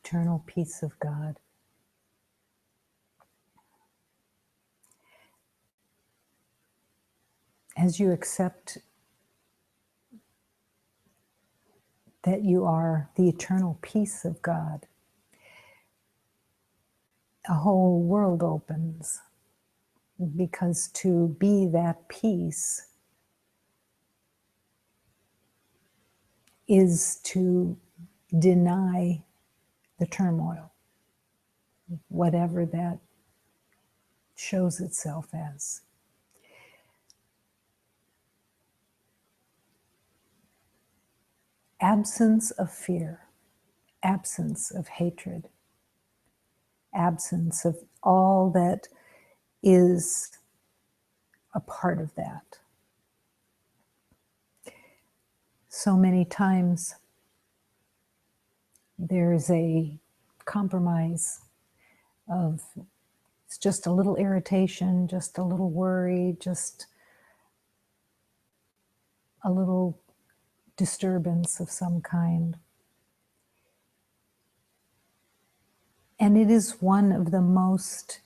eternal peace of God. As you accept that you are the eternal peace of God, a whole world opens, because to be that peace is to deny the turmoil, whatever that shows itself as. Absence of fear, absence of hatred, absence of all that is a part of that. So many times there's a compromise of it's just a little irritation, just a little worry, just a little disturbance of some kind. And it is one of the most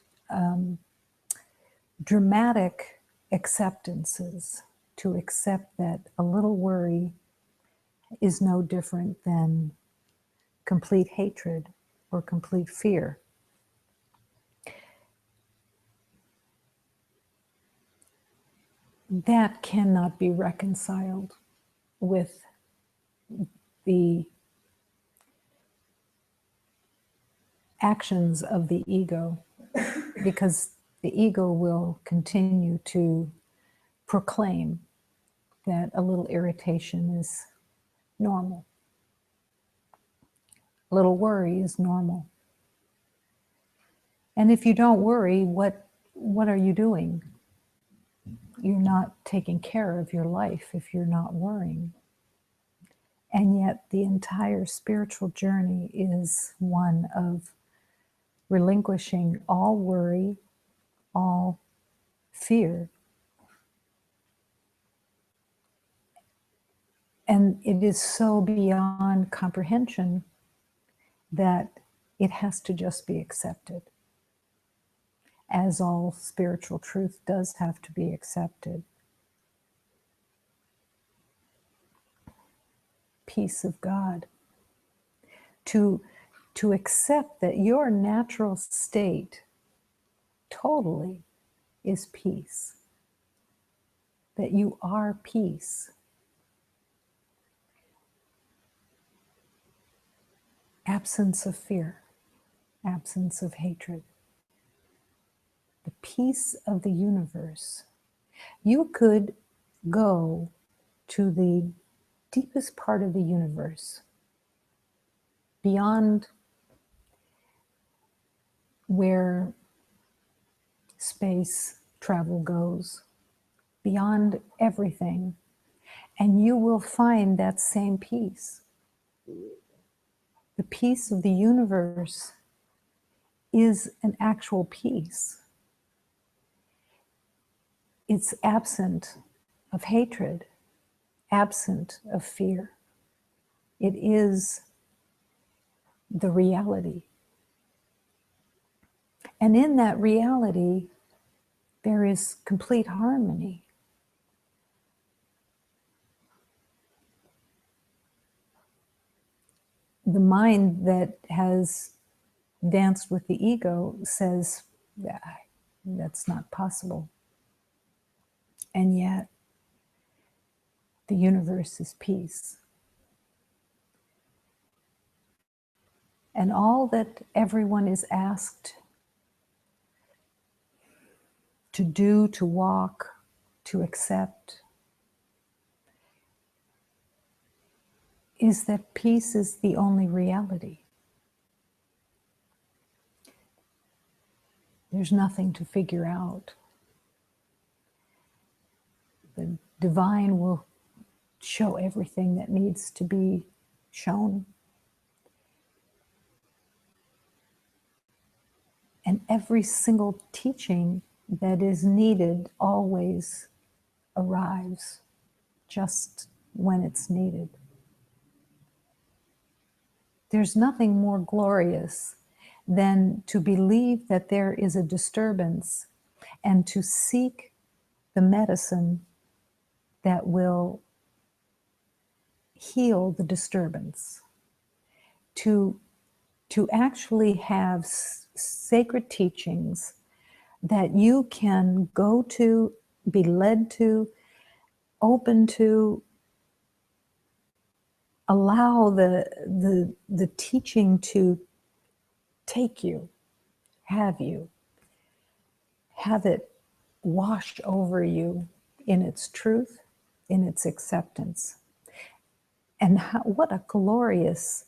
dramatic acceptances, to accept that a little worry is no different than complete hatred or complete fear. That cannot be reconciled with the actions of the ego, because the ego will continue to proclaim that a little irritation is normal. A little worry is normal. And if you don't worry, what are you doing? You're not taking care of your life if you're not worrying. And yet the entire spiritual journey is one of relinquishing all worry, all fear. And it is so beyond comprehension that it has to just be accepted, as all spiritual truth does have to be accepted. Peace of God. To accept that your natural state totally is peace. That you are peace. Absence of fear, absence of hatred. The peace of the universe. You could go to the deepest part of the universe, beyond where space travel goes, beyond everything, and you will find that same peace. The peace of the universe is an actual peace. It's absent of hatred, absent of fear. It is the reality. And in that reality, there is complete harmony. The mind that has danced with the ego says, that's not possible. And yet, the universe is peace. And all that everyone is asked to do, to walk, to accept, is that peace is the only reality. There's nothing to figure out. The divine will show everything that needs to be shown. And every single teaching that is needed always arrives just when it's needed. There's nothing more glorious than to believe that there is a disturbance and to seek the medicine that will heal the disturbance. To actually have sacred teachings that you can go to, be led to, open to, allow the teaching to take you, have it wash over you in its truth, in its acceptance. And what a glorious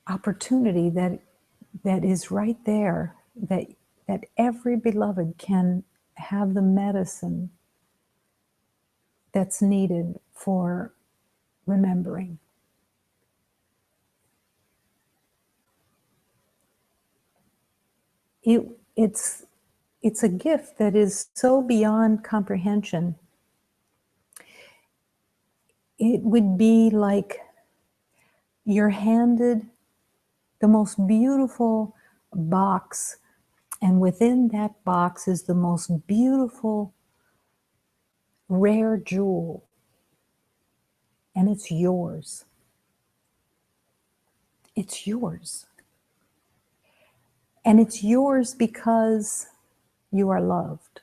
opportunity that is right there, that every beloved can have the medicine that's needed for remembering. It's a gift that is so beyond comprehension. It would be like you're handed the most beautiful box, and within that box is the most beautiful, rare jewel, and it's yours. It's yours. And it's yours because you are loved.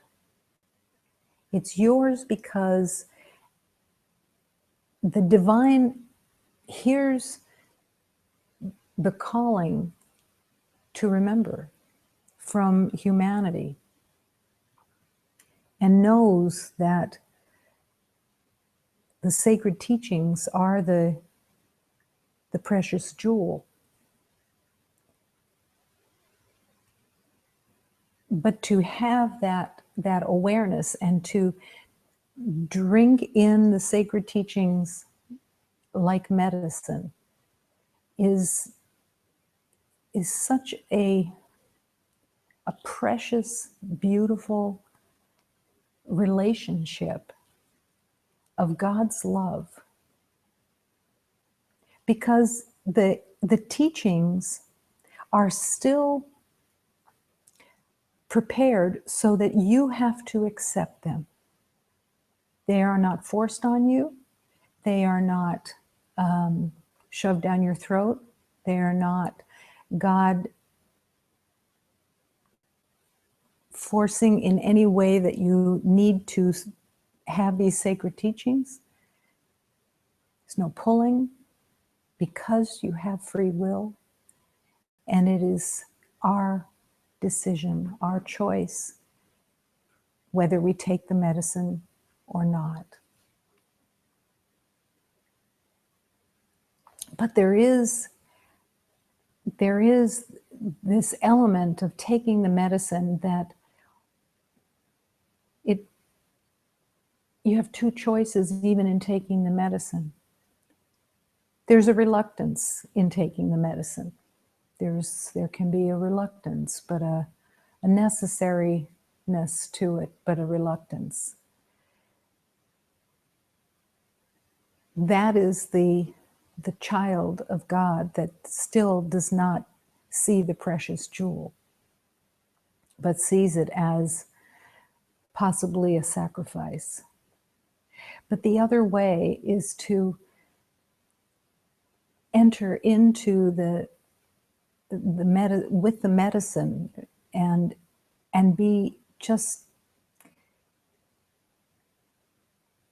It's yours because the divine hears the calling to remember from humanity and knows that the sacred teachings are the precious jewel. But to have that awareness and to drink in the sacred teachings like medicine is such a precious, beautiful relationship of God's love. Because the teachings are still prepared so that you have to accept them. They are not forced on you. They are not shoved down your throat. They are not God forcing in any way that you need to have these sacred teachings. There's no pulling, because you have free will, and it is our decision, our choice, whether we take the medicine or not. But there is this element of taking the medicine that you have two choices even in taking the medicine. There's a reluctance in taking the medicine. There can be a reluctance, but a necessariness to it, but a reluctance. That is the child of God that still does not see the precious jewel, but sees it as possibly a sacrifice. But the other way is to enter into with the medicine and be just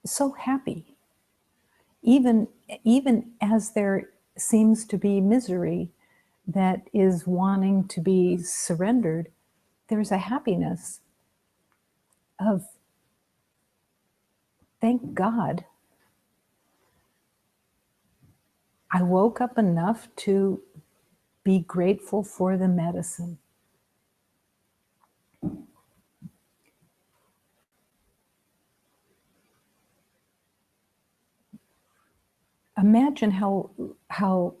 so happy. Even as there seems to be misery that is wanting to be surrendered, there's a happiness of, thank God, I woke up enough to be grateful for the medicine. Imagine how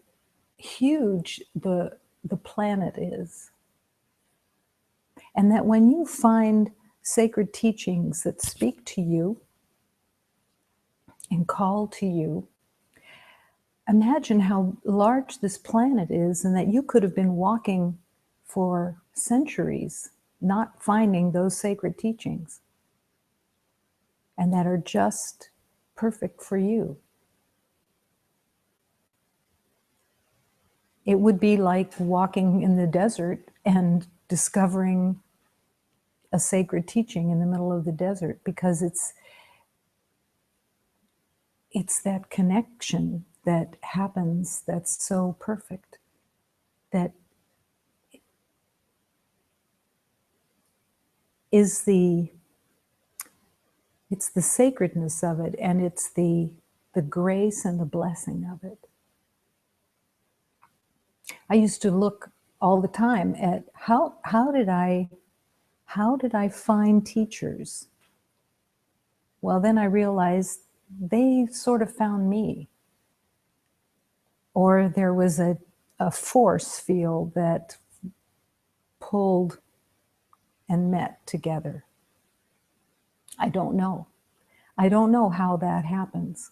huge the planet is. And that when you find sacred teachings that speak to you and call to you, imagine how large this planet is, and that you could have been walking for centuries not finding those sacred teachings, and that are just perfect for you. It would be like walking in the desert and discovering a sacred teaching in the middle of the desert, because it's that connection that happens that's so perfect, that is it's the sacredness of it, and it's the grace and the blessing of it. I used to look all the time at how did I find teachers? Well, then I realized they sort of found me. Or there was a force field that pulled and met together. I don't know. I don't know how that happens,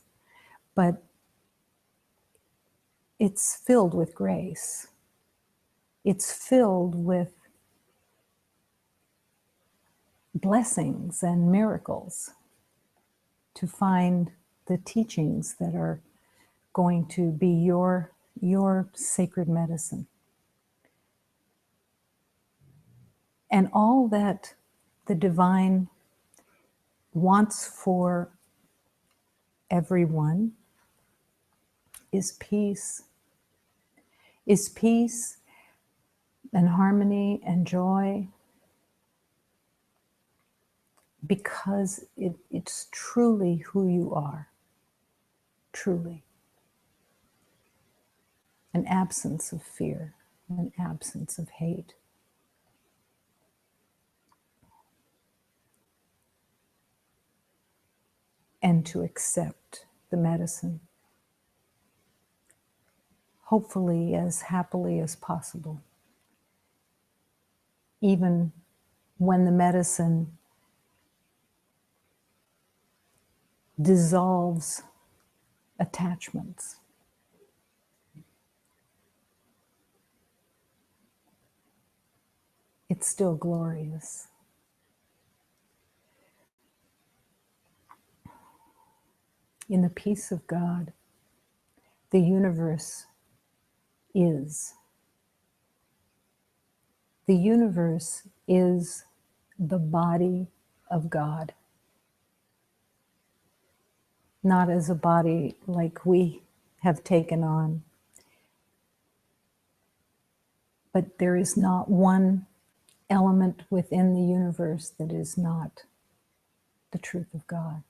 but it's filled with grace. It's filled with blessings and miracles to find the teachings that are going to be your sacred medicine. And all that the divine wants for everyone is peace. Is peace and harmony and joy, because it's truly who you are. Truly. An absence of fear, an absence of hate. And to accept the medicine, hopefully as happily as possible. Even when the medicine dissolves attachments. It's still glorious. In the peace of God, the universe is. The universe is the body of God. Not as a body like we have taken on. But there is not one element within the universe that is not the truth of God.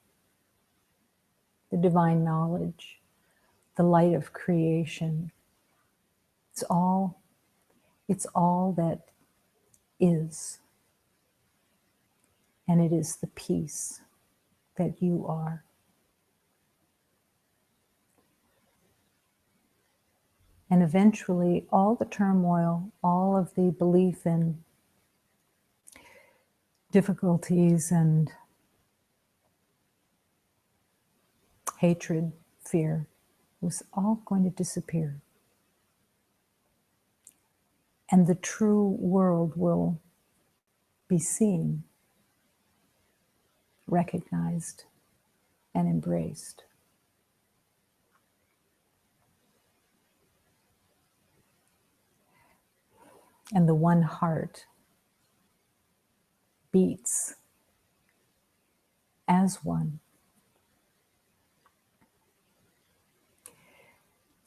The divine knowledge, the light of creation. It's all that is. And it is the peace that you are. And eventually, all the turmoil, all of the belief in difficulties and hatred, fear, was all going to disappear. And the true world will be seen, recognized, and embraced. And the one heart beats as one.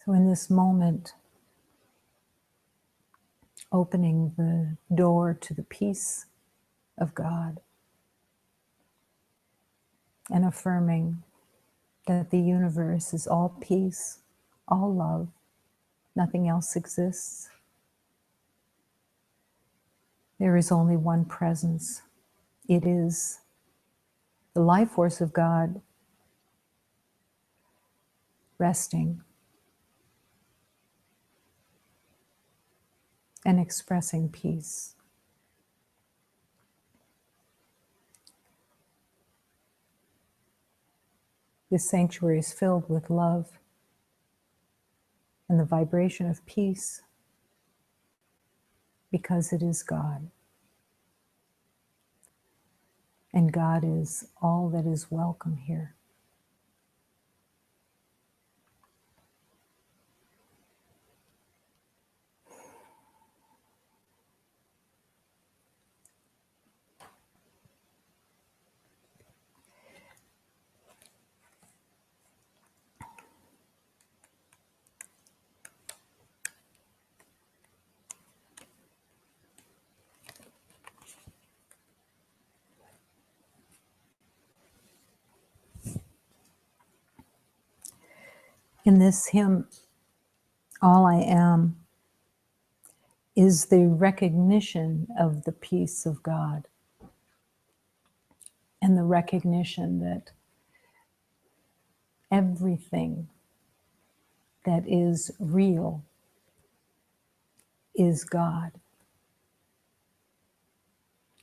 So in this moment, opening the door to the peace of God and affirming that the universe is all peace, all love, nothing else exists. There is only one presence. It is the life force of God resting and expressing peace. This sanctuary is filled with love and the vibration of peace, because it is God. And God is all that is welcome here. In this hymn, All I Am is the recognition of the peace of God, and the recognition that everything that is real is God.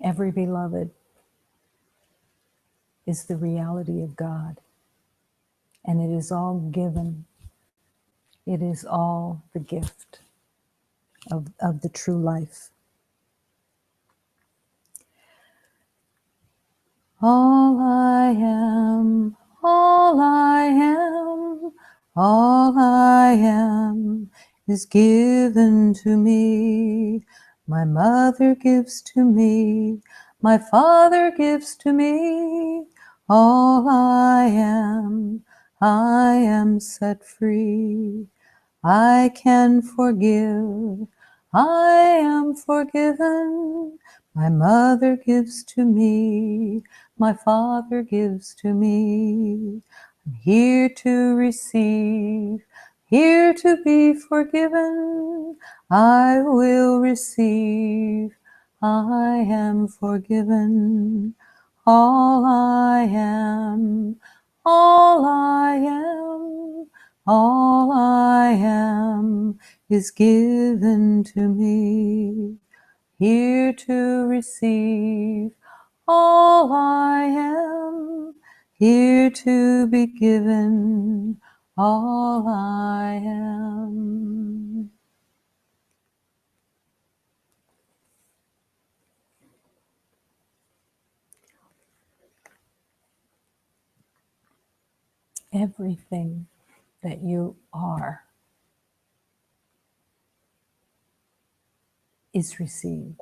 Every beloved is the reality of God, and it is all given. It is all the gift of the true life. All I am, all I am, all I am is given to me. My mother gives to me, my father gives to me. All I am set free. I can forgive, I am forgiven. My mother gives to me, my father gives to me. I'm here to receive, here to be forgiven. I will receive, I am forgiven. All I am, all I am, all I am is given to me. Here to receive all I am, here to be given all I am. Everything that you are is received.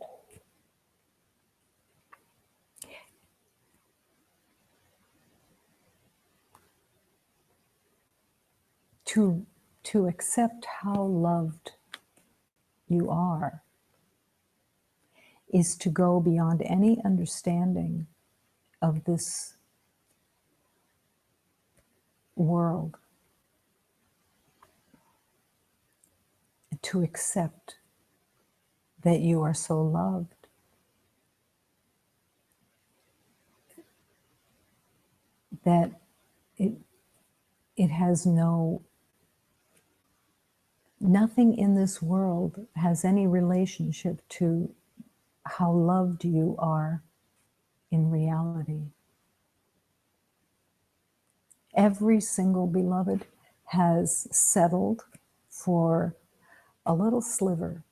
To accept how loved you are is to go beyond any understanding of this world, to accept that you are so loved, that it has nothing in this world has any relationship to how loved you are in reality. Every single beloved has settled for a little sliver,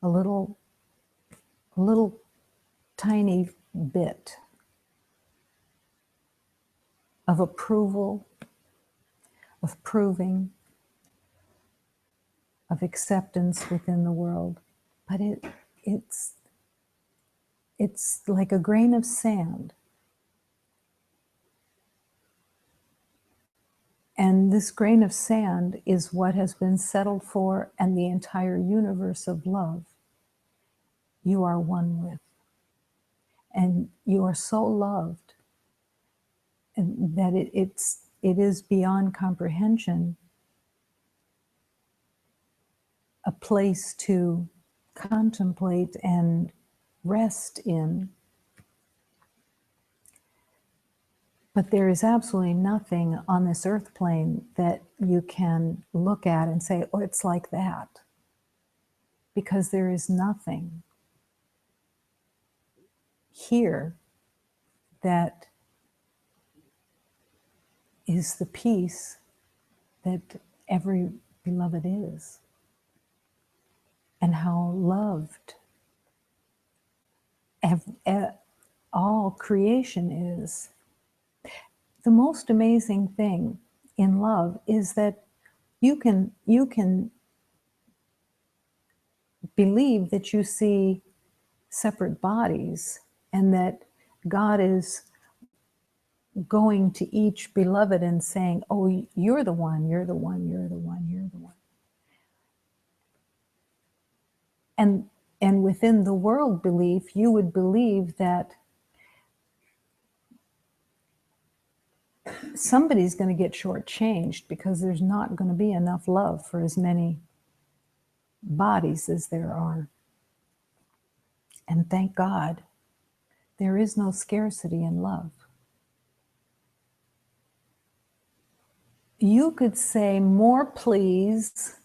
a little tiny bit of approval, of proving, of acceptance within the world. But it's like a grain of sand. And this grain of sand is what has been settled for, and the entire universe of love you are one with. And you are so loved, and that it is beyond comprehension, a place to contemplate and rest in. But there is absolutely nothing on this earth plane that you can look at and say, oh, it's like that. Because there is nothing here that is the peace that every beloved is, and how loved all creation is. The most amazing thing in love is that you can believe that you see separate bodies, and that God is going to each beloved and saying, oh, you're the one, you're the one, you're the one, you're the one. And within the world belief, you would believe that somebody's going to get shortchanged because there's not going to be enough love for as many bodies as there are. And thank God, there is no scarcity in love. You could say more please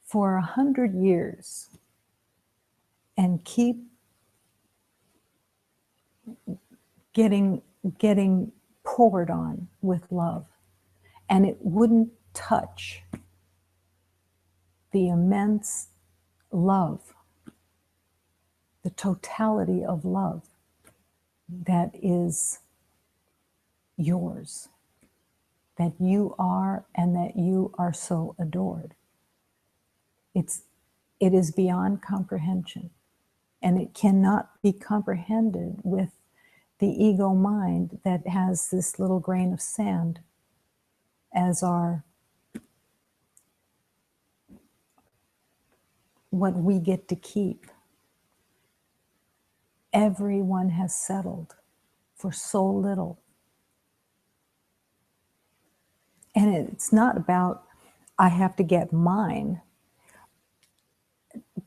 for 100 years and keep getting poured on with love, and it wouldn't touch the immense love, the totality of love that is yours, that you are, and that you are so adored. It is beyond comprehension, and it cannot be comprehended with the ego mind that has this little grain of sand as what we get to keep. Everyone has settled for so little. And it's not about, I have to get mine.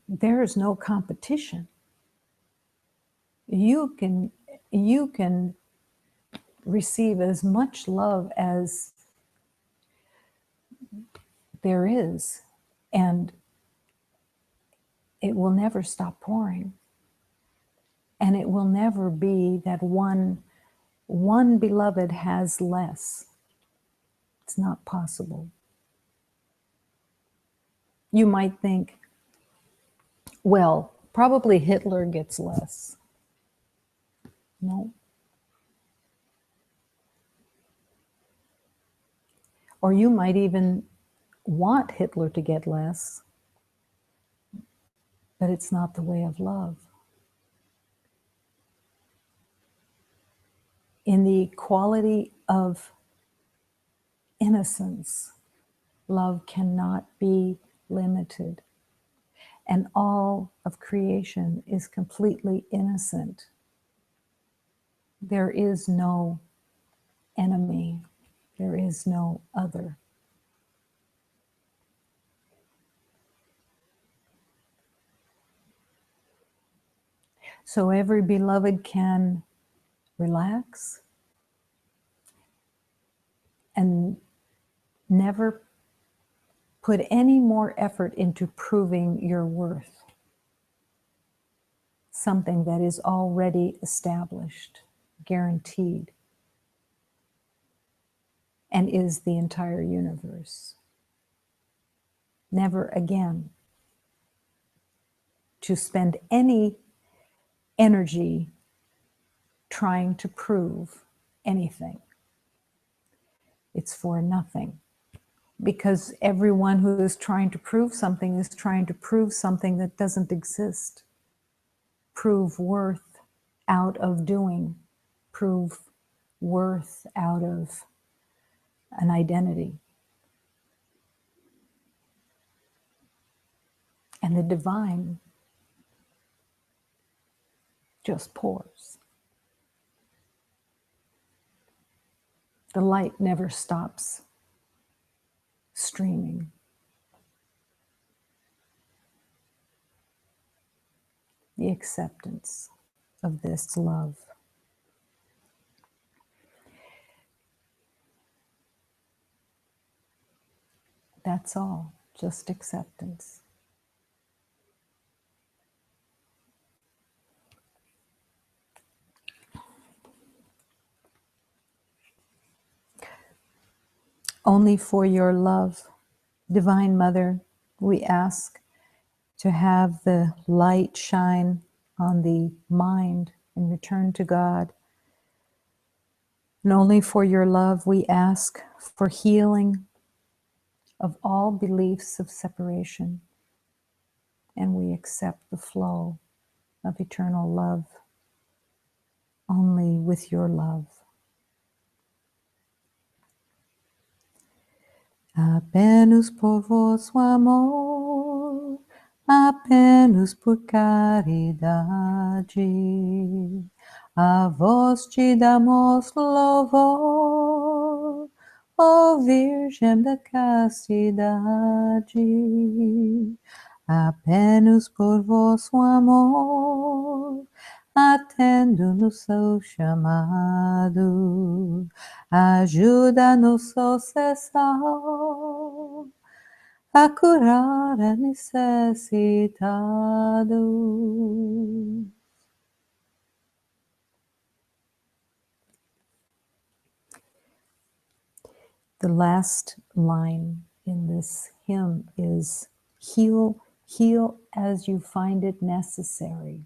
There is no competition. You can receive as much love as there is, and it will never stop pouring. And it will never be that one beloved has less. It's not possible. You might think, well, probably Hitler gets less. No. Or you might even want Hitler to get less, but it's not the way of love. In the equality of innocence, love cannot be limited. And all of creation is completely innocent. There is no enemy. There is no other. So every beloved can relax and never put any more effort into proving your worth. Something that is already established, guaranteed, and is the entire universe. Never again to spend any energy trying to prove anything. It's for nothing. Because everyone who is trying to prove something is trying to prove something that doesn't exist. Prove worth out of doing. Prove worth out of an identity. And the divine just pours. The light never stops streaming. The acceptance of this love. That's all, just acceptance. Only for your love, Divine Mother, we ask to have the light shine on the mind and return to God. And only for your love, we ask for healing of all beliefs of separation. And we accept the flow of eternal love only with your love. Apenas por vosso amor, apenas por caridade, a vós te damos louvor, ó Virgem da Castidade. Apenas por vosso amor, atendo no seu chamado, ajuda-nos, ó cessar, a curar a necessitado. The last line in this hymn is, heal as you find it necessary.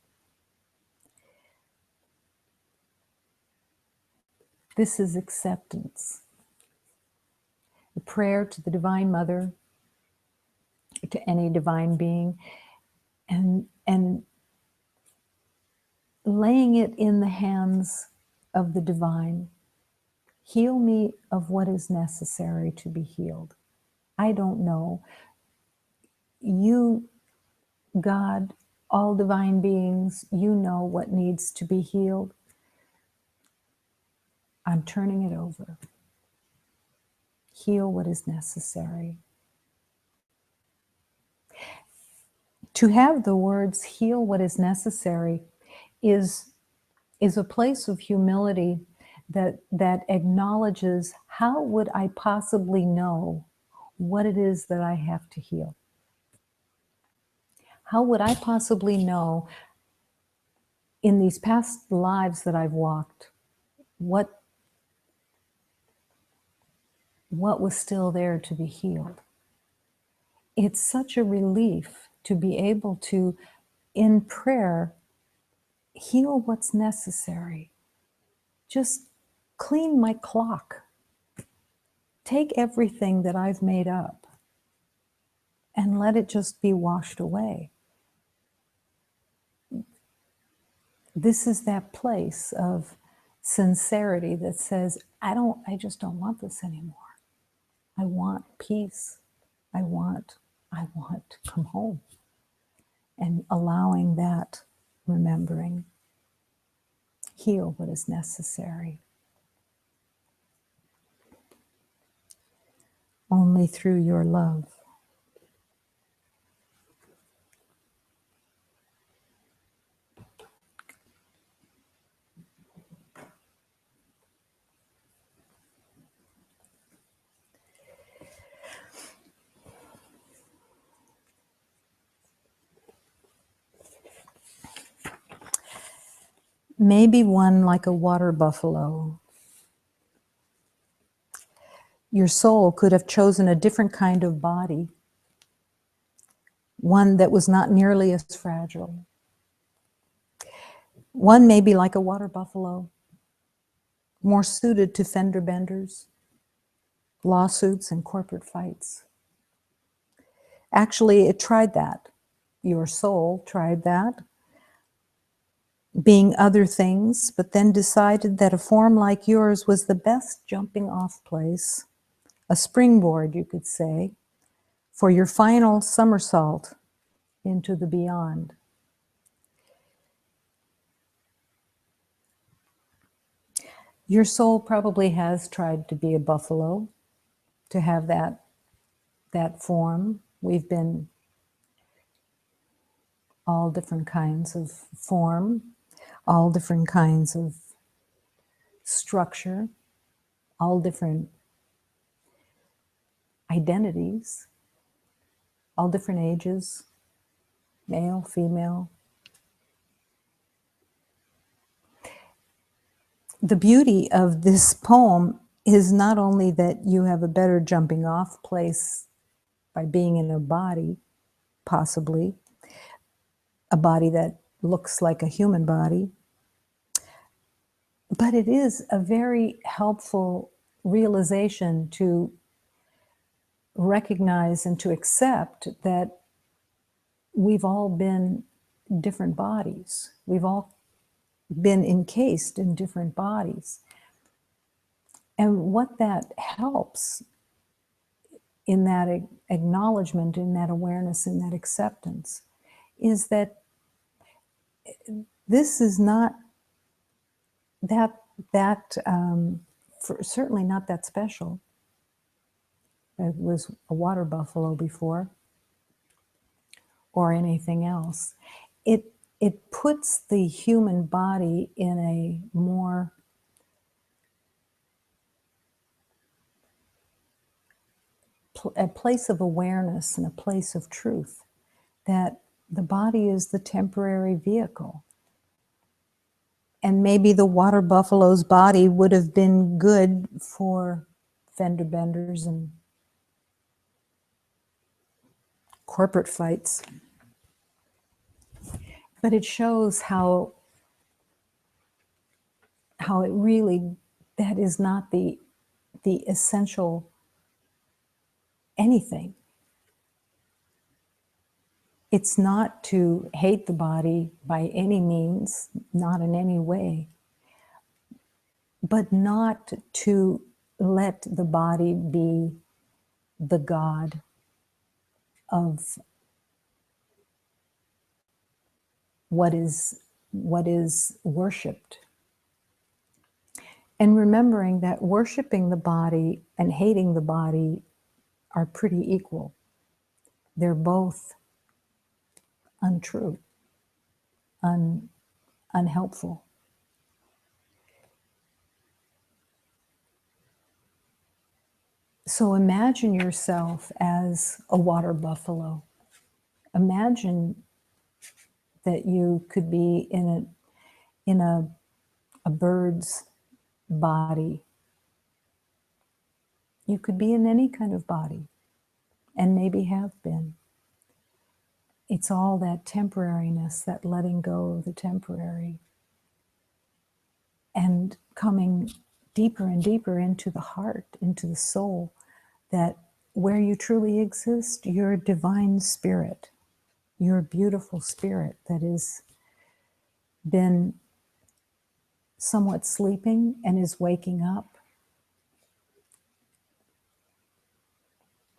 This is acceptance. A prayer to the Divine Mother, to any divine being, and laying it in the hands of the divine. Heal me of what is necessary to be healed. I don't know. You, God, all divine beings, you know what needs to be healed. I'm turning it over. Heal what is necessary. To have the words heal what is necessary is a place of humility that acknowledges, how would I possibly know what it is that I have to heal? How would I possibly know in these past lives that I've walked what was still there to be healed? It's such a relief to be able to, in prayer, heal what's necessary. Just clean my clock. Take everything that I've made up and let it just be washed away. This is that place of sincerity that says, I just don't want this anymore. I want peace. I want to come home. And allowing that, remembering, heal what is necessary. Only through your love. Maybe one like a water buffalo. Your soul could have chosen a different kind of body, one that was not nearly as fragile. One may be like a water buffalo, more suited to fender benders, lawsuits, and corporate fights. Actually, it tried that. Your soul tried that, being other things, but then decided that a form like yours was the best jumping off place, a springboard, you could say, for your final somersault into the beyond. Your soul probably has tried to be a buffalo, to have that form. We've been all different kinds of form, all different kinds of structure, all different identities, all different ages, male, female. The beauty of this poem is not only that you have a better jumping off place by being in a body, possibly a body that looks like a human body, but it is a very helpful realization to recognize and to accept that we've all been different bodies. We've all been encased in different bodies. And what that helps in that acknowledgement, in that awareness, in that acceptance, is that this is not certainly not that special. It was a water buffalo before, or anything else. It puts the human body in a place of awareness and a place of truth, that the body is the temporary vehicle. And maybe the water buffalo's body would have been good for fender benders and corporate fights. But it shows how it really, that is not the essential anything. It's not to hate the body by any means, not in any way, but not to let the body be the God of what is worshipped. And remembering that worshiping the body and hating the body are pretty equal. They're both untrue, unhelpful. So imagine yourself as a water buffalo. Imagine that you could be in a bird's body. You could be in any kind of body, and maybe have been. It's all that temporariness, that letting go of the temporary, and coming deeper and deeper into the heart, into the soul, that where you truly exist, your divine spirit, your beautiful spirit that has been somewhat sleeping and is waking up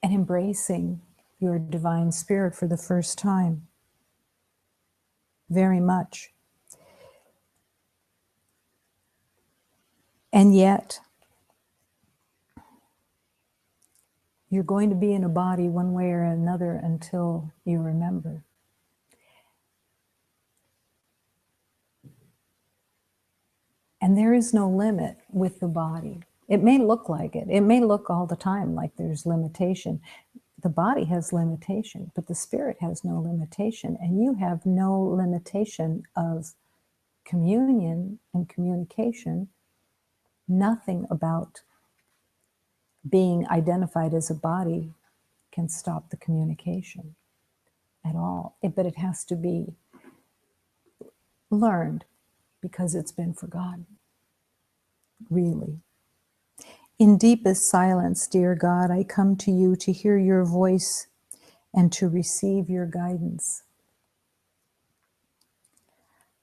and embracing your divine spirit for the first time. Very much. And yet, you're going to be in a body one way or another until you remember. And there is no limit with the body. It may look like it. It may look all the time like there's limitation. The body has limitation, but the spirit has no limitation. And you have no limitation of communion and communication. Nothing about being identified as a body can stop the communication at all. But it has to be learned, because it's been forgotten, really. In deepest silence, dear God, I come to you to hear your voice and to receive your guidance.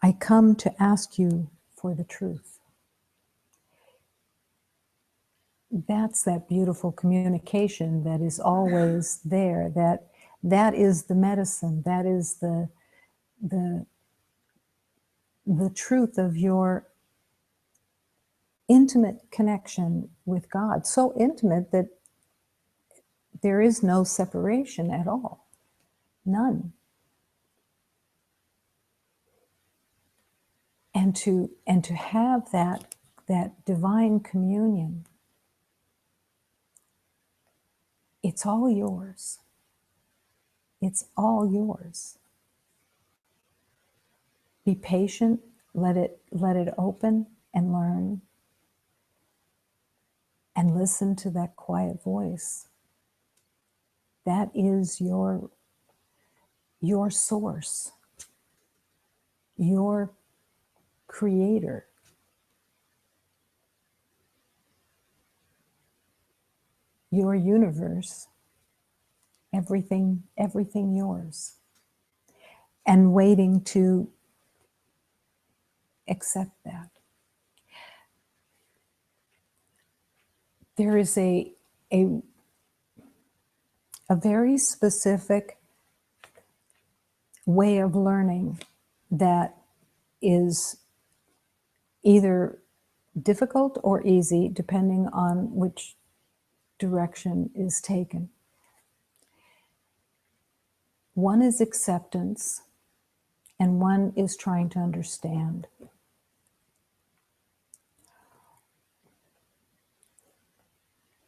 I come to ask you for the truth. That's that beautiful communication that is always there. That is the medicine. That is the truth of your intimate connection with God. So intimate that there is no separation at all. None. And to have that divine communion, it's all yours. It's all yours. Be patient, let it open and learn. and listen to that quiet voice. That is your source, your creator. Your universe, everything yours, and waiting to accept that. There is a very specific way of learning that is either difficult or easy, depending on which direction is taken. One is acceptance, and one is trying to understand.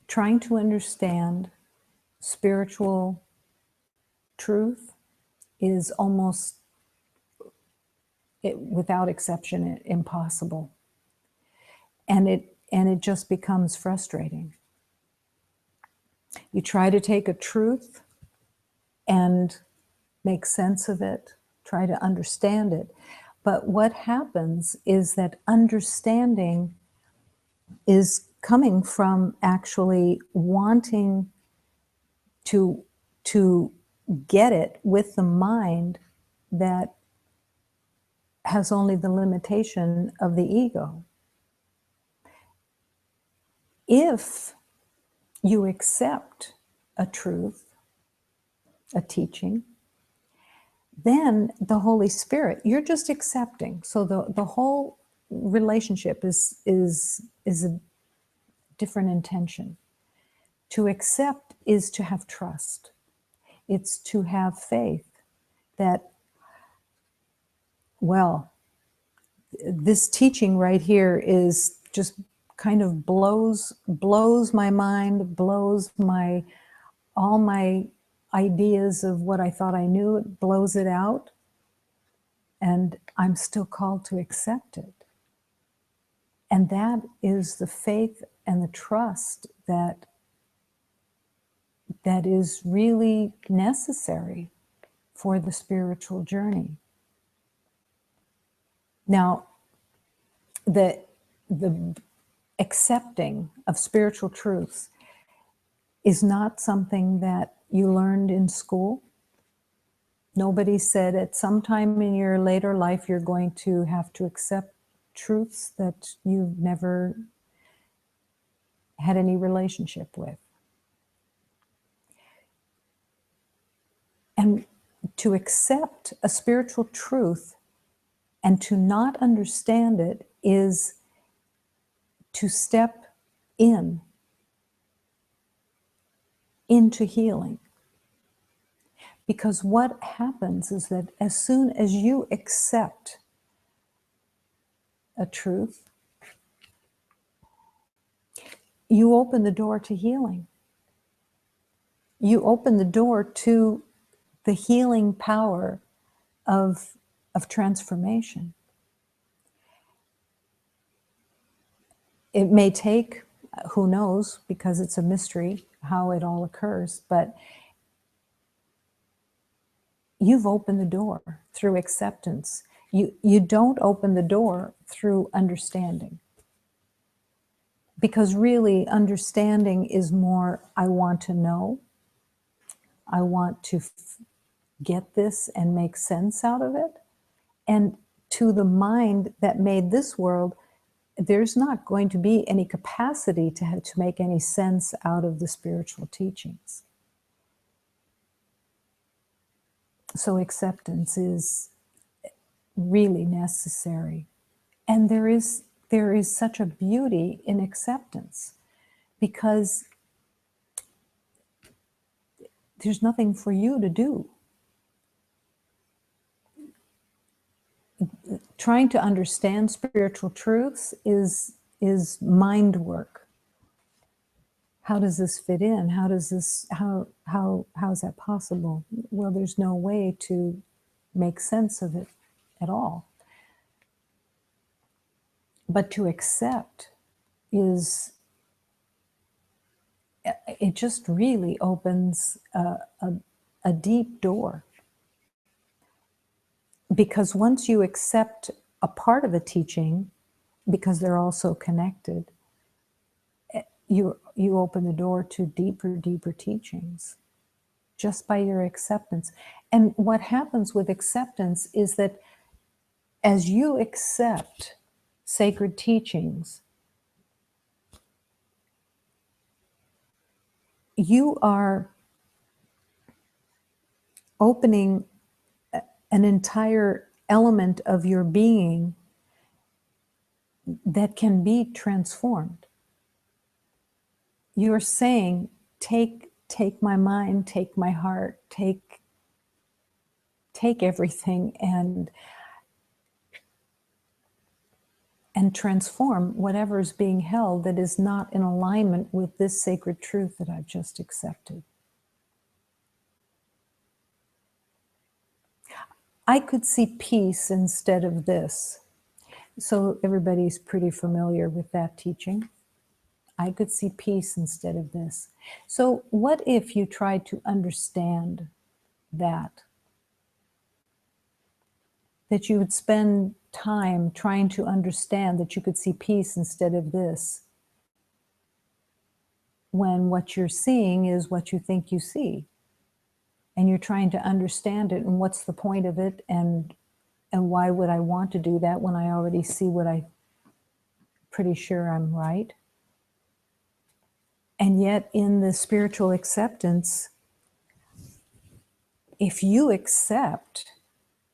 Trying to understand spiritual truth is almost, without exception, impossible. And it just becomes frustrating. You try to take a truth and make sense of it, try to understand it. But what happens is that understanding is coming from actually wanting to get it with the mind that has only the limitation of the ego. If you accept a truth, a teaching, then the Holy Spirit, you're just accepting. So the whole relationship is a different intention. To accept is to have trust. It's to have faith that, well, this teaching right here is just kind of blows my mind, blows all my ideas of what I thought I knew, it blows it out, and I'm still called to accept it. And that is the faith and the trust that is really necessary for the spiritual journey. Now, the accepting of spiritual truths is not something that you learned in school. Nobody said at some time in your later life you're going to have to accept truths that you've never had any relationship with. And to accept a spiritual truth and to not understand it is to step into healing. Because what happens is that as soon as you accept a truth, you open the door to healing. You open the door to the healing power of transformation. It may take, who knows, because it's a mystery how it all occurs, but you've opened the door through acceptance. You don't open the door through understanding. Because really, understanding is more, I want to know. I want to get this and make sense out of it. And to the mind that made this world, there's not going to be any capacity to make any sense out of the spiritual teachings. So acceptance is really necessary. And there is such a beauty in acceptance, because there's nothing for you to do. Trying to understand spiritual truths is mind work. How does this fit in? How is that possible? Well, there's no way to make sense of it at all. But to accept is it just really opens a deep door. Because once you accept a part of a teaching, because they're also connected, you open the door to deeper teachings just by your acceptance. And what happens with acceptance is that as you accept sacred teachings, you are opening an entire element of your being that can be transformed. You're saying, take my mind, take my heart, take everything and transform whatever is being held that is not in alignment with this sacred truth that I've just accepted. I could see peace instead of this. So everybody's pretty familiar with that teaching. I could see peace instead of this. So what if you tried to understand that? That you would spend time trying to understand that you could see peace instead of this, when what you're seeing is what you think you see. And you're trying to understand it, and what's the point of it, and why would I want to do that when I already see what I'm pretty sure I'm right? And yet in the spiritual acceptance, if you accept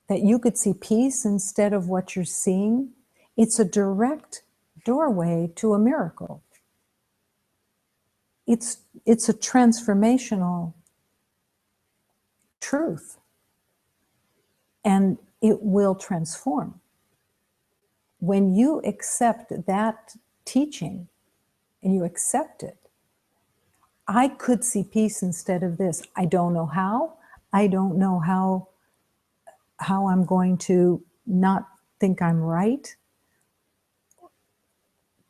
that you could see peace instead of what you're seeing, it's a direct doorway to a miracle. It's a transformational truth, and it will transform. When you accept that teaching and you accept it, I could see peace instead of this. I don't know how. I don't know how I'm going to not think I'm right.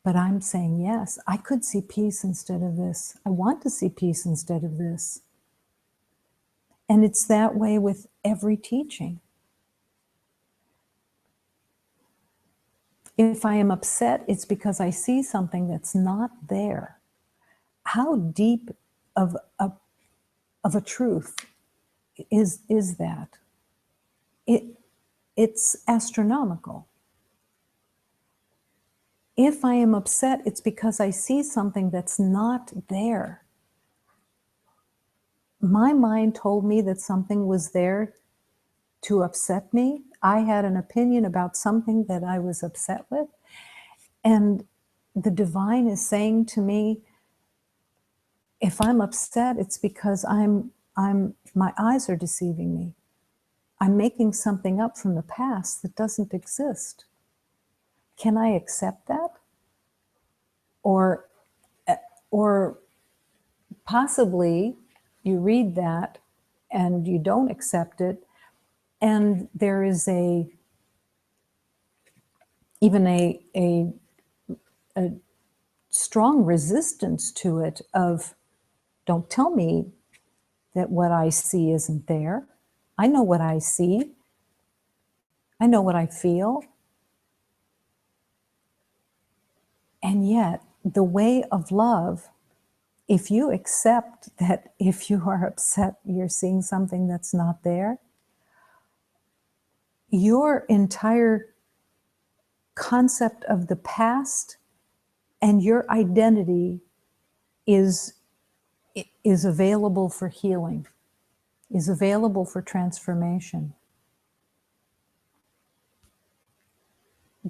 But I'm saying, yes, I could see peace instead of this. I want to see peace instead of this. And it's that way with every teaching. If I am upset, it's because I see something that's not there. How deep of a truth is that? It's astronomical. If I am upset, it's because I see something that's not there. My mind told me that something was there to upset me. I had an opinion about something that I was upset with. And the divine is saying to me, if I'm upset, it's because my eyes are deceiving me. I'm making something up from the past that doesn't exist. Can I accept that? Or possibly you read that and you don't accept it, and there is even a strong resistance to it of, don't tell me that what I see isn't there. I know what I see. I know what I feel. And yet, the way of love, if you accept that if you are upset, you're seeing something that's not there, your entire concept of the past and your identity is available for healing, is available for transformation.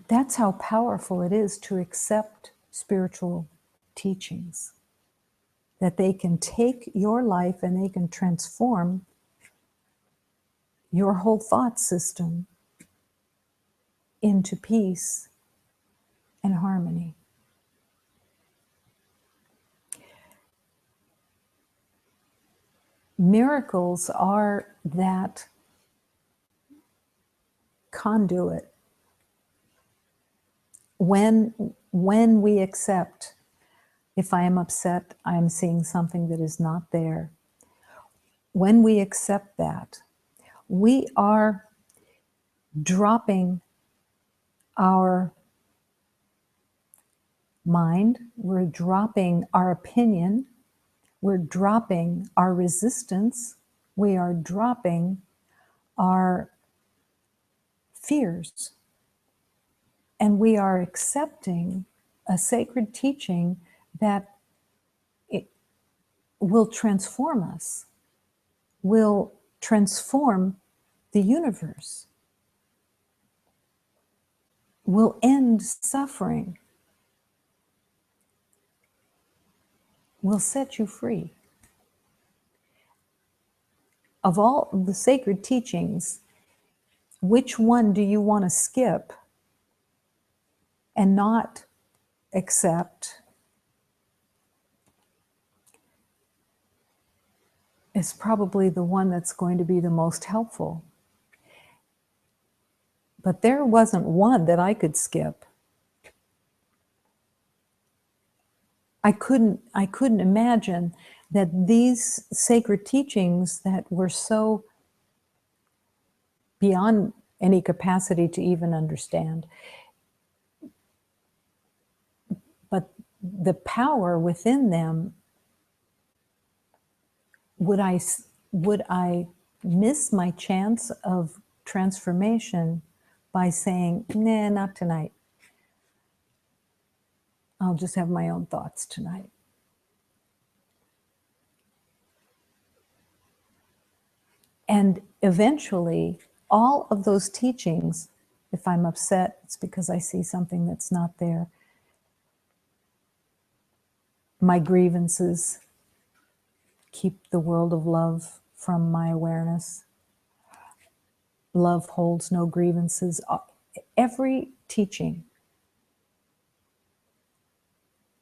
That's how powerful it is to accept spiritual teachings, that they can take your life and they can transform your whole thought system into peace and harmony. Miracles are that conduit. When we accept If I am upset, I am seeing something that is not there. When we accept that, we are dropping our mind, we're dropping our opinion, we're dropping our resistance, we are dropping our fears, and we are accepting a sacred teaching that it will transform us, will transform the universe, will end suffering, will set you free. Of all the sacred teachings, which one do you want to skip and not accept? Is probably the one that's going to be the most helpful. But there wasn't one that I could skip. I couldn't imagine that these sacred teachings that were so beyond any capacity to even understand, but the power within them, would I miss my chance of transformation by saying, nah, not tonight. I'll just have my own thoughts tonight. And eventually, all of those teachings, if I'm upset, it's because I see something that's not there. My grievances keep the world of love from my awareness. Love holds no grievances. Every teaching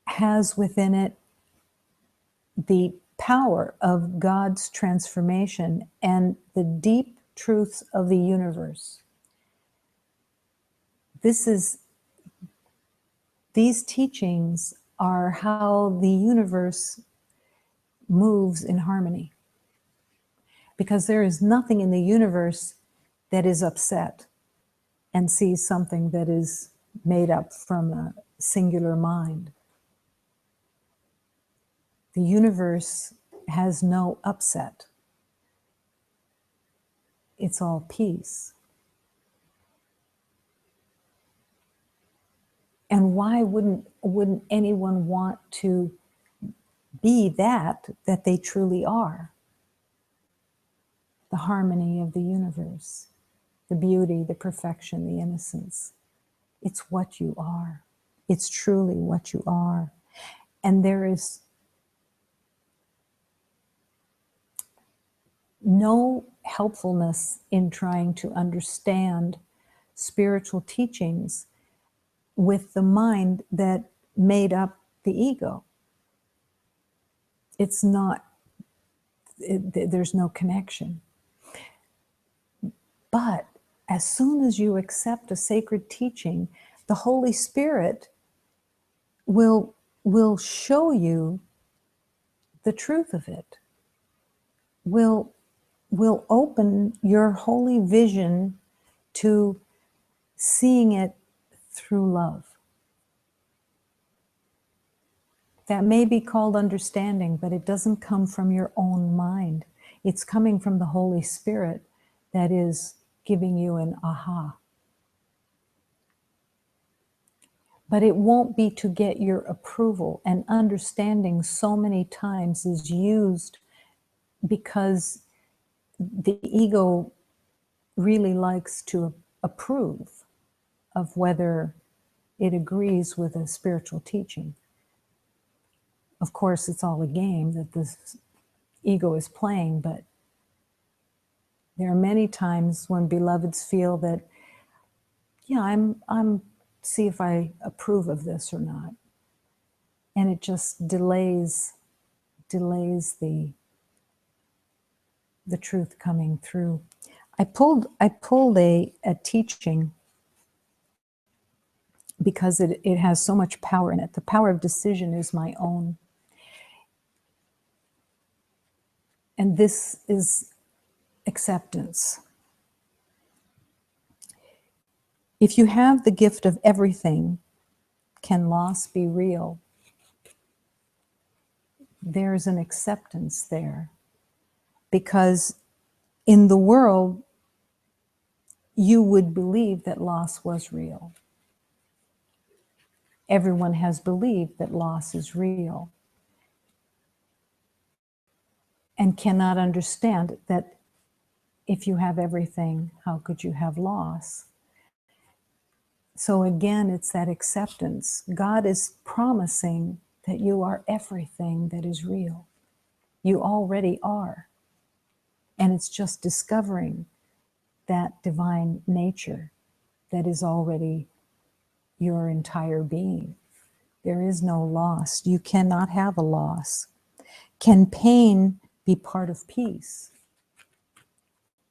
has within it the power of God's transformation and the deep truths of the universe. These teachings are how the universe moves in harmony. Because there is nothing in the universe that is upset and sees something that is made up from a singular mind. The universe has no upset. It's all peace. And why wouldn't anyone want to be that they truly are? The harmony of the universe, the beauty, the perfection, the innocence. It's what you are. It's truly what you are. And there is no helpfulness in trying to understand spiritual teachings with the mind that made up the ego. It's not, there's no connection. But as soon as you accept a sacred teaching, the Holy Spirit will show you the truth of it, will open your holy vision to seeing it through love. That may be called understanding, but it doesn't come from your own mind. It's coming from the Holy Spirit that is giving you an aha. But it won't be to get your approval. And understanding so many times is used because the ego really likes to approve of whether it agrees with a spiritual teaching. Of course, it's all a game that this ego is playing, but there are many times when beloveds feel that, yeah, I'm see if I approve of this or not. And it just delays the truth coming through. I pulled a teaching because it has so much power in it. The power of decision is my own. And this is acceptance. If you have the gift of everything, can loss be real? There's an acceptance there. Because in the world, you would believe that loss was real. Everyone has believed that loss is real and cannot understand that if you have everything, how could you have loss? So again, it's that acceptance. God is promising that you are everything that is real. You already are. And it's just discovering that divine nature that is already your entire being. There is no loss. You cannot have a loss. Can pain be part of peace?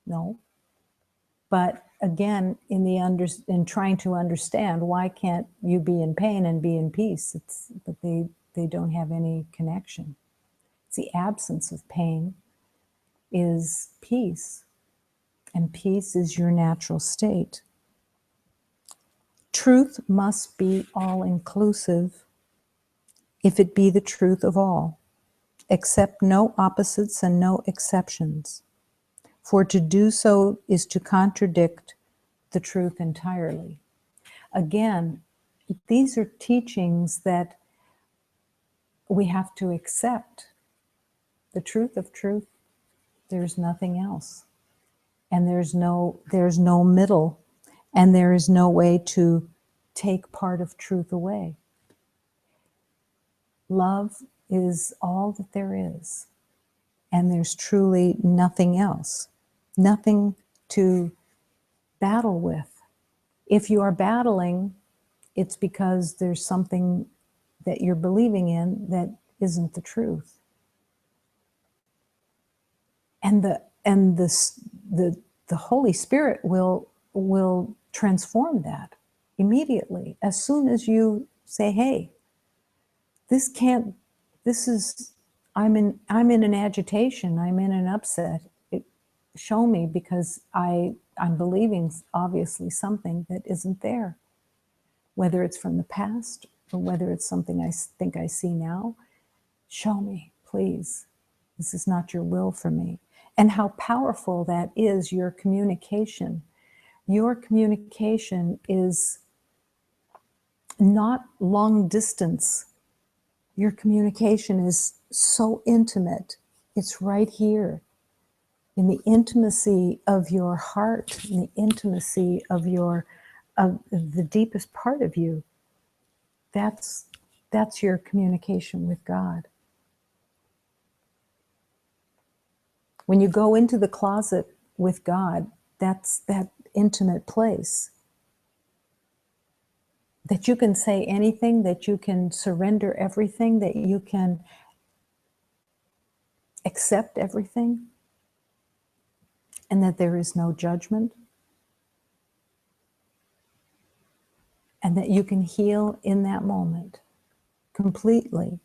No. But again, in trying to understand, why can't you be in pain and be in peace? But they don't have any connection. It's the absence of pain is peace, and peace is your natural state. Truth must be all-inclusive if it be the truth of all. Accept no opposites and no exceptions. For to do so is to contradict the truth entirely. Again, these are teachings that we have to accept. The truth of truth, there's nothing else. And there's no middle, and there is no way to take part of truth away. Love is all that there is, and there's truly nothing else, nothing to battle with. If you are battling, it's because there's something that you're believing in that isn't the truth. And the Holy Spirit will transform that immediately. As soon as you say, hey, I'm in an agitation, I'm in an upset. Show me, because I'm believing obviously something that isn't there. Whether it's from the past or whether it's something I think I see now, show me, please. This is not your will for me. And how powerful that is, your communication. Your communication is not long distance. Your communication is so intimate. It's right here in the intimacy of your heart, in the intimacy of the deepest part of you. That's your communication with God. When you go into the closet with God, that's that intimate place. That you can say anything, that you can surrender everything, that you can accept everything, and that there is no judgment, and that you can heal in that moment completely.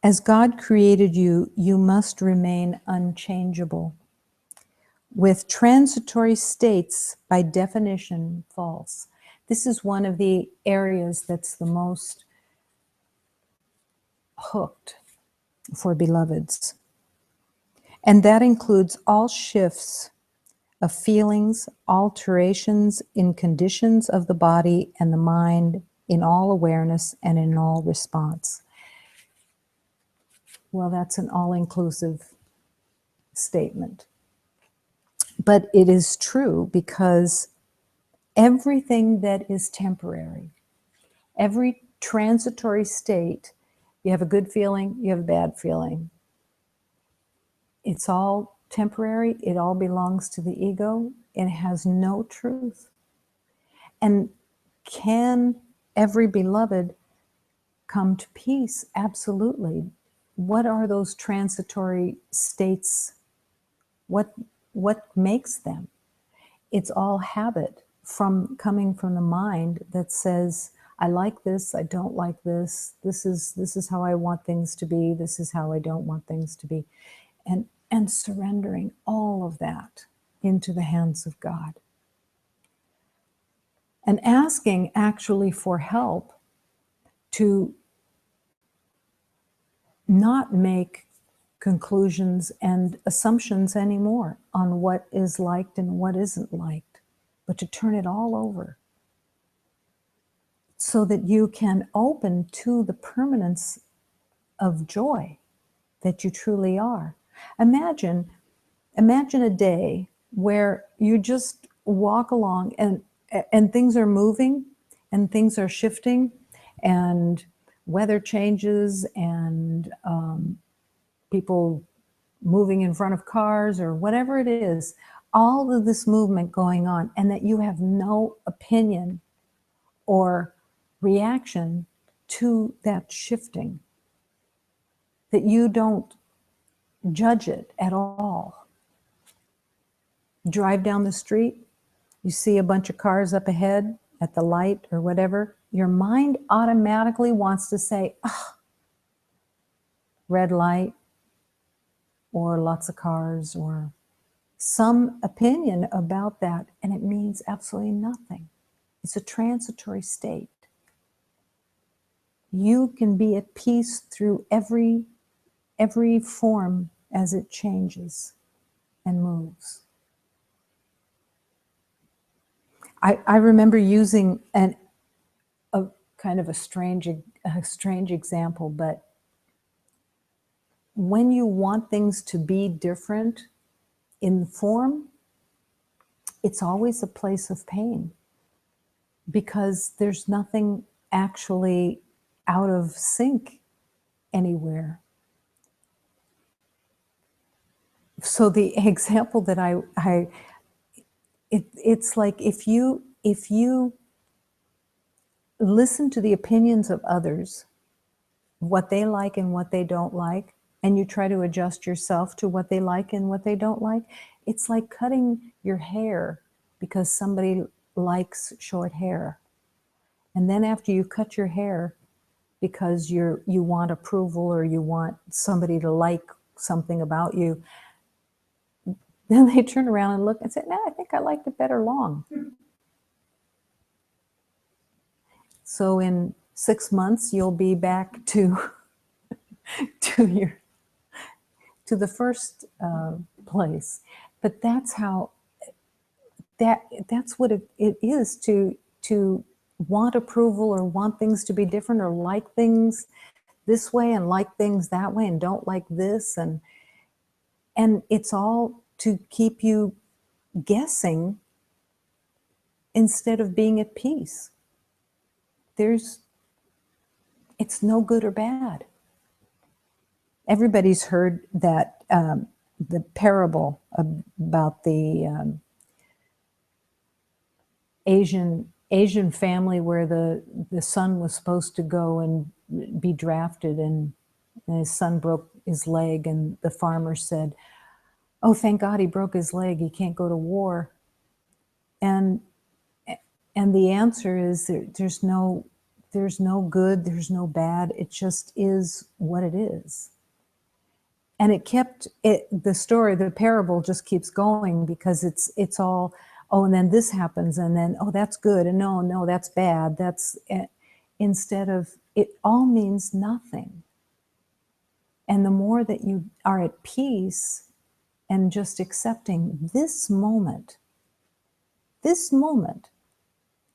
As God created you, you must remain unchangeable. With transitory states, by definition, false. This is one of the areas that's the most hooked for beloveds. And that includes all shifts of feelings, alterations in conditions of the body and the mind, in all awareness and in all response. Well, that's an all-inclusive statement. But it is true, because everything that is temporary, every transitory state, you have a good feeling, you have a bad feeling. It's all temporary. It all belongs to the ego. It has no truth. And can every beloved come to peace? Absolutely. What are those transitory states? What makes them? it's all habit from coming from the mind that says, I like this, I don't like this, this is how I want things to be, this is how I don't want things to be. And surrendering all of that into the hands of God. And asking actually for help to not make conclusions and assumptions anymore on what is liked and what isn't liked, but to turn it all over so that you can open to the permanence of joy that you truly are. Imagine a day where you just walk along and things are moving and things are shifting and weather changes and people moving in front of cars or whatever it is, all of this movement going on, and that you have no opinion or reaction to that shifting, that you don't judge it at all. Drive down the street, you see a bunch of cars up ahead at the light or whatever, your mind automatically wants to say, oh, red light, or lots of cars, or some opinion about that, and it means absolutely nothing. It's a transitory state. You can be at peace through every form as it changes and moves. I remember using a kind of a strange example, but when you want things to be different in form, it's always a place of pain because there's nothing actually out of sync anywhere. So the example that it's like if you listen to the opinions of others, what they like and what they don't like, and you try to adjust yourself to what they like and what they don't like, it's like cutting your hair because somebody likes short hair. And then after you cut your hair because you want approval or you want somebody to like something about you, then they turn around and look and say, no, I think I liked it better long. So in 6 months, you'll be back to the first place. But that's how that's what it is to want approval or want things to be different or like things this way and like things that way and don't like this, and it's all to keep you guessing instead of being at peace. It's no good or bad. Everybody's heard that the parable about the Asian family where the son was supposed to go and be drafted, and his son broke his leg, and the farmer said, oh, thank God he broke his leg, he can't go to war. And the answer is there's no good, there's no bad, it just is what it is. And the story, the parable just keeps going because it's all, oh, and then this happens, and then, oh, that's good, and no, that's bad. Instead of, it all means nothing. And the more that you are at peace and just accepting this moment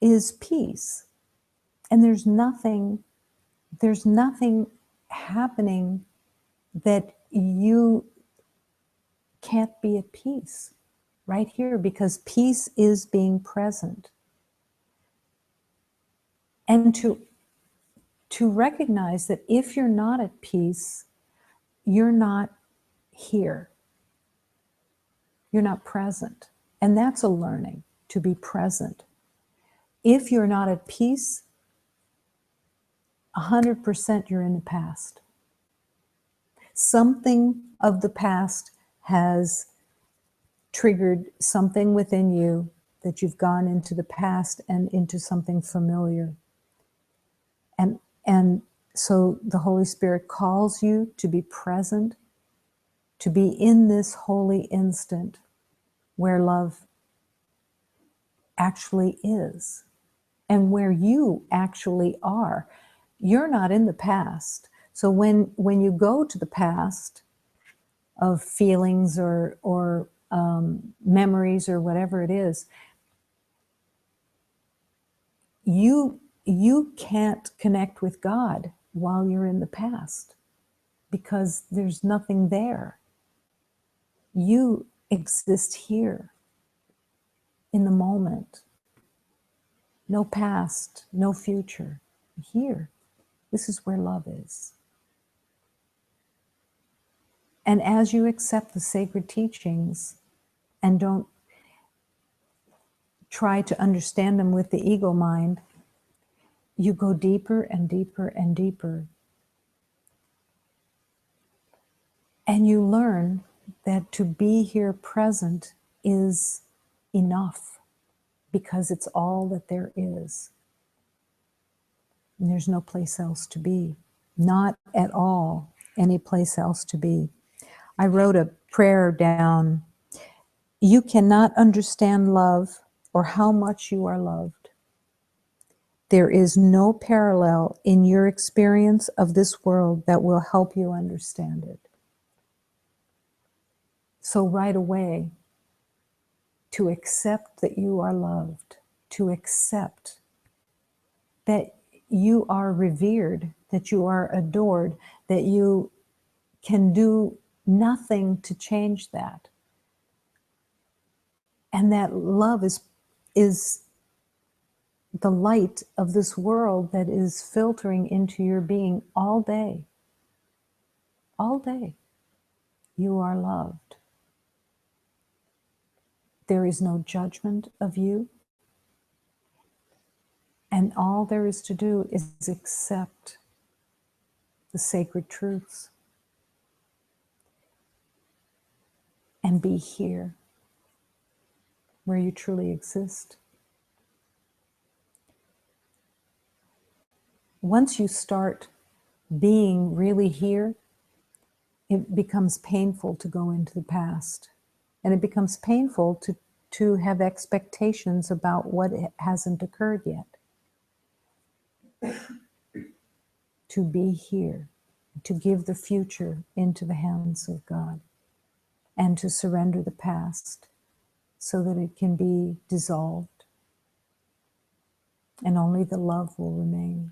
is peace. And there's nothing happening that you can't be at peace right here, because peace is being present. And to recognize that if you're not at peace, you're not here. You're not present. And that's a learning, to be present. If you're not at peace, 100% you're in the past. Something of the past has triggered something within you that you've gone into the past and into something familiar. And so the Holy Spirit calls you to be present, to be in this holy instant where love actually is and where you actually are. You're not in the past. So when you go to the past of feelings or memories or whatever it is, you can't connect with God while you're in the past because there's nothing there. You exist here in the moment. No past, no future. Here. This is where love is. And as you accept the sacred teachings and don't try to understand them with the ego mind, you go deeper and deeper and deeper. And you learn that to be here present is enough because it's all that there is. And there's no place else to be. Not at all any place else to be. I wrote a prayer down. You cannot understand love or how much you are loved. There is no parallel in your experience of this world that will help you understand it. So right away, to accept that you are loved, to accept that you are revered, that you are adored, that you can do nothing to change that. And that love is the light of this world that is filtering into your being all day. All day. You are loved. There is no judgment of you. And all there is to do is accept the sacred truths and be here where you truly exist. Once you start being really here, it becomes painful to go into the past. And it becomes painful to have expectations about what hasn't occurred yet. To be here, to give the future into the hands of God, and to surrender the past so that it can be dissolved and only the love will remain,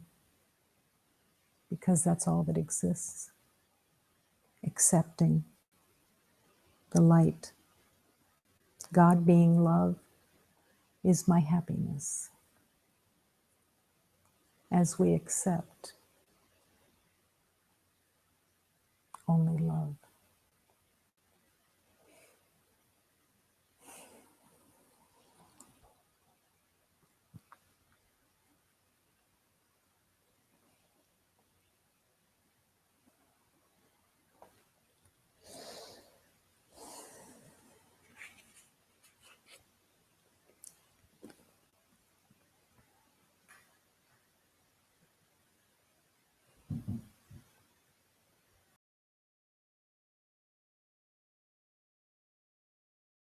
because that's all that exists. Accepting the light. God being love is my happiness. As we accept